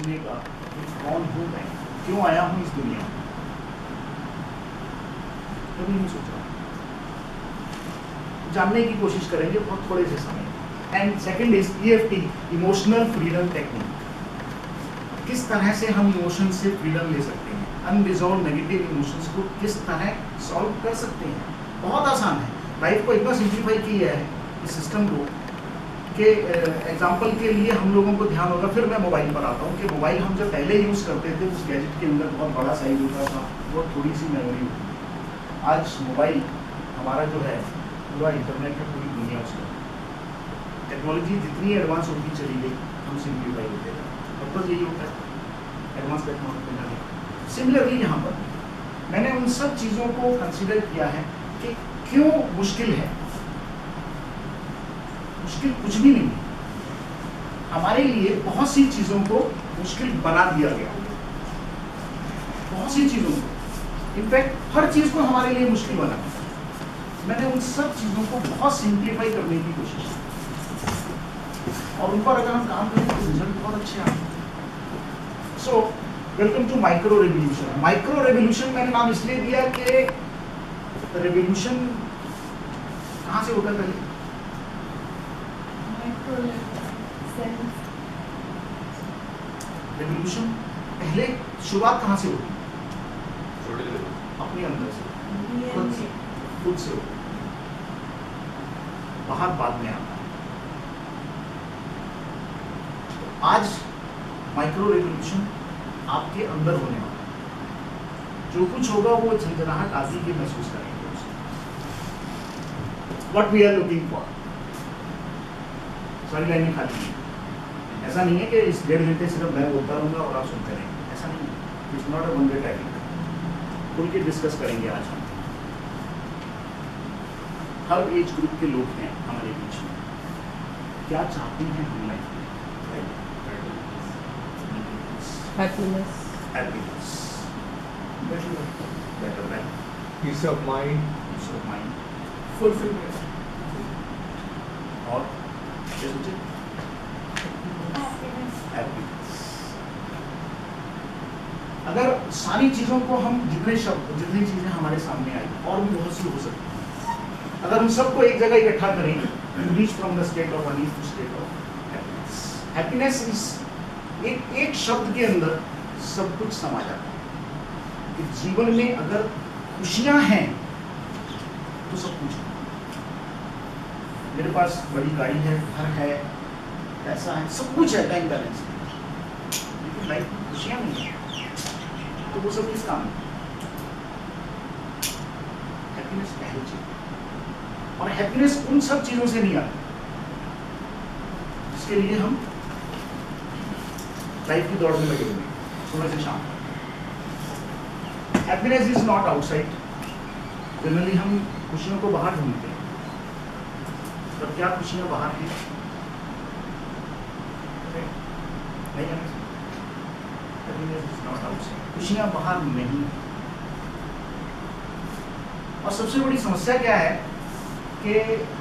समझने का कि कौन हूँ मैं, क्यों आया हूँ इस दुनिया में, कभी नहीं सोचा। जानने की कोशिश करेंगे बहुत थोड़े से समय। And second is EFT, emotional freedom technique. किस तरह से हम इमोशन से फ्रीडम ले सकते हैं, अनरिजॉल्व नेगेटिव इमोशंस को किस तरह सॉल्व कर सकते हैं। बहुत आसान है, लाइफ को इतना सिंप्लीफाई किया है इस सिस्टम को कि एग्जांपल के लिए हम लोगों को ध्यान होगा, फिर मैं मोबाइल पर आता हूँ कि मोबाइल हम जब पहले यूज़ करते थे उस गैजेट के अंदर बहुत बड़ा साइज होता था, वो थोड़ी सी मेमोरी होती। आज मोबाइल हमारा जो है पूरा इंटरनेट है, पूरी दुनिया उसका। टेक्नोलॉजी जितनी एडवांस होती चली गई हम सिंप्लीफाई होते गए, मतलब यही होता है एडवांस टेक्नोलॉजी। सिमिलरली यहाँ पर मैंने उन सब चीज़ों को कंसिडर किया है कि क्यों मुश्किल है। मुश्किल कुछ भी नहीं है, हमारे लिए बहुत सी चीज़ों को मुश्किल बना दिया गया, बहुत सी चीज़ों को, इनफैक्ट हर चीज़ को हमारे लिए मुश्किल बना। मैंने उन सब चीज़ों को बहुत सिंप्लीफाई करने की कोशिश की और उन पर अगर हम काम करें तो रिजल्ट बहुत अच्छे आए। So welcome to micro revolution. Micro revolution मैंने नाम इसलिए दिया कि रेवोल्यूशन कहाँ से होता है पहले? रेवोल्यूशन पहले शुरुआत कहाँ से होती? अपने अंदर से, खुद से होती, बाहर बाद में आता है। आज माइक्रो रेवोल्यूशन आपके अंदर होने वाला है। जो कुछ होगा वो झंझनाहट आदि की महसूस करेंगे। What we are looking for, सारी लाइनें खाली हैं। ऐसा नहीं है कि इस 1.5 घंटे सिर्फ मैं बोलता रहूँगा और आप सुनते रहेंगे, ऐसा नहीं है। It's not a one way topic, खुल के डिस्कस करेंगे आज हम। हर एज ग्रुप के लोग हैं हमारे बीच में, क्या चाहते हैं हम लाइफ में? Happiness, better life, peace of mind, fulfillment, और क्या सोचे? Happiness। अगर सारी चीजों को हम जितनी चीजें हमारे सामने आई, और भी बहुत सी हो सकती हैं, अगर हम सबको एक जगह इकट्ठा करें, reach from the state of unease to state of happiness. Happiness is एक शब्द के अंदर सब कुछ समा जाता है कि जीवन में अगर खुशियां हैं तो सब कुछ है। मेरे पास बड़ी गाड़ी है, घर है, पैसा है, सब कुछ है, टाइम बैलेंस है, लेकिन लाइफ में खुशियां नहीं है तो वो सब किस काम है? हैप्पीनेस पहली चीज, और हैप्पीनेस उन सब चीजों से नहीं आती जिसके लिए हम लाइफ की दौड़ में लगे हुए सुबह से शाम। Happiness is not outside. Generally हम खुशियों को बाहर ढूंढते हैं, पर क्या खुशियां बाहर हैं? नहीं है। हैप्पीनेस इज नॉट आउटसाइड, खुशियां बाहर नहीं। और सबसे बड़ी समस्या क्या है कि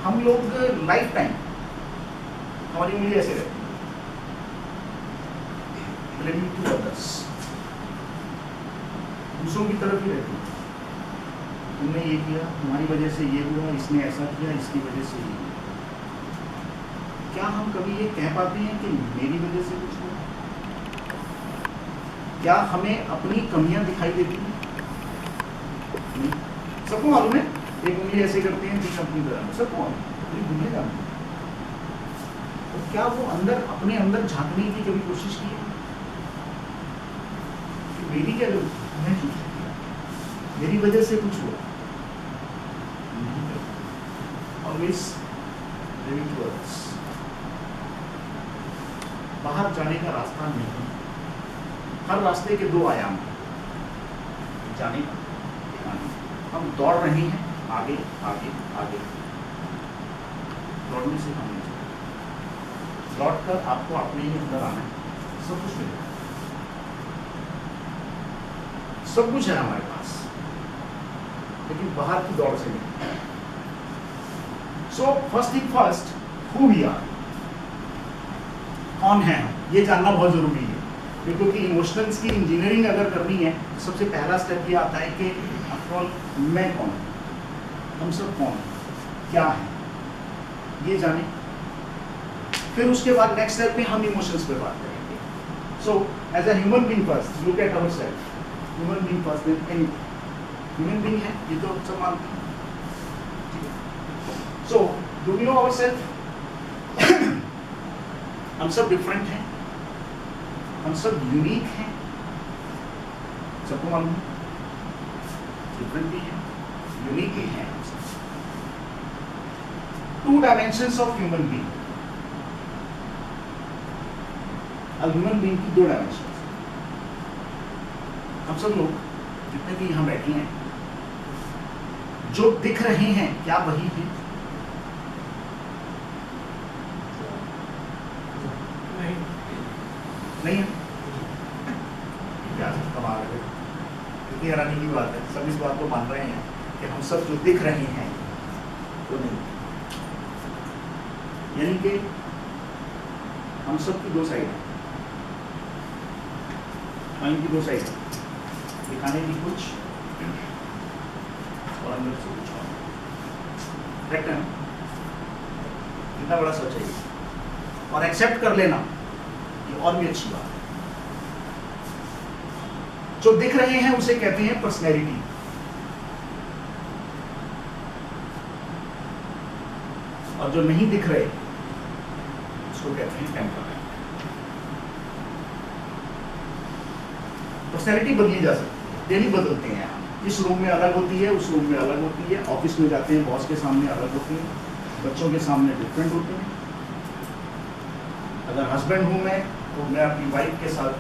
हम लोग लाइफ टाइम हमारी उंगली ऐसे रहती है, blaming to others, दूसरों की तरफ ही रहती है। तुमने ये किया, तुम्हारी वजह से ये हुआ, इसने ऐसा किया, इसकी वजह से ये हुआ। क्या हम कभी ये कह पाते हैं कि मेरी वजह से कुछ हुआ? क्या हमें अपनी कमियां दिखाई देती हैं? नहीं। सबको मालूम है, एक उंगली ऐसे करते हैं, ठीक अपनी तरह, सबको अपनी दुनिया जानती है। तो क्या वो अंदर अपने अंदर झांकने की कभी कोशिश की है? मेरी क्या गलती, मैं झूठ किया, मेरी वजह से कुछ हुआ? Always living to others. बाहर जाने का रास्ता नहीं। हर रास्ते के 2 आयाम हैं, जाने का, एक आने का। हम दौड़ रहे हैं आगे आगे आगे, दौड़ने से हम नहीं चलते। लौट कर आपको अपने ही अंदर आना है, सब कुछ मिलेगा, सब कुछ है हमारे पास, लेकिन बाहर की दौड़ से नहीं। So first thing first, who we are, कौन है हम, ये जानना बहुत जरूरी है। क्योंकि इमोशंस की इंजीनियरिंग अगर करनी है तो सबसे पहला स्टेप ये आता है कि आफ्टर ऑल मैं कौन हूँ, हम सब कौन हैं, क्या है, ये जाने। फिर उसके बाद नेक्स्ट स्टेप में हम इमोशंस पे बात करेंगे। So as a human being first, look at our self, human being first then any human being है, ये तो सब मानते हैं। So do we know our self? हम सब डिफरेंट हैं, हम सब यूनिक हैं, सबको मालूम है, डिफरेंट भी है, यूनिक भी है। To dimensions of human being, अब ह्यूमन बीइंग की दो डायमेंशन। हम सब लोग जितने भी यहाँ बैठे हैं, जो दिख रहे हैं क्या वही है? नहीं है। क्या कमाल है, कितनी हैरानी की बात है। सब इस बात को मान रहे हैं कि हम सब जो दिख रहे हैं वो नहीं, यानी कि हम सब की दो साइड है, माइंड की दो साइड है, दिखाने की कुछ और अंदर से कुछ और। करेक्ट है ना? कितना बड़ा सच है ये, और एक्सेप्ट कर लेना ये और भी अच्छी बात है। जो दिख रहे हैं उसे कहते हैं पर्सनैलिटी, और जो नहीं दिख रहे उसको कहते हैं टेम्परामेंट। पर्सनैलिटी बदली जा सकती है, डेली बदलते हैं। इस रूम में अलग होती है, उस रूम में अलग होती है, ऑफिस में जाते हैं बॉस के सामने अलग होती है, बच्चों के सामने डिफरेंट होते हैं। अगर हस्बैंड हूँ मैं तो मैं अपनी वाइफ के साथ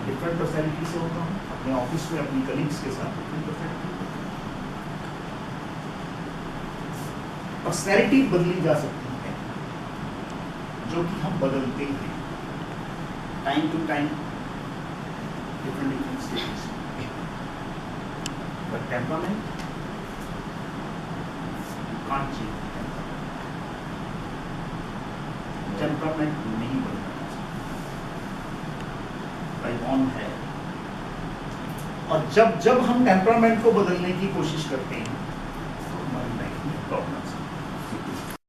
डिफरेंट पर्सनैलिटी से होता हूँ, अपने ऑफिस में अपनी कलीग्स के साथ डिफरेंट पर्सनैलिटी। पर्सनैलिटी बदली जा सकती है, जो कि हम बदलते हैं time to time, different stages. But temperament can't change, temperament नहीं बदलता, लाइक ऑन है। और जब जब हम टेम्परामेंट को बदलने की कोशिश करते हैं तो हमारी लाइफ में प्रॉब्लम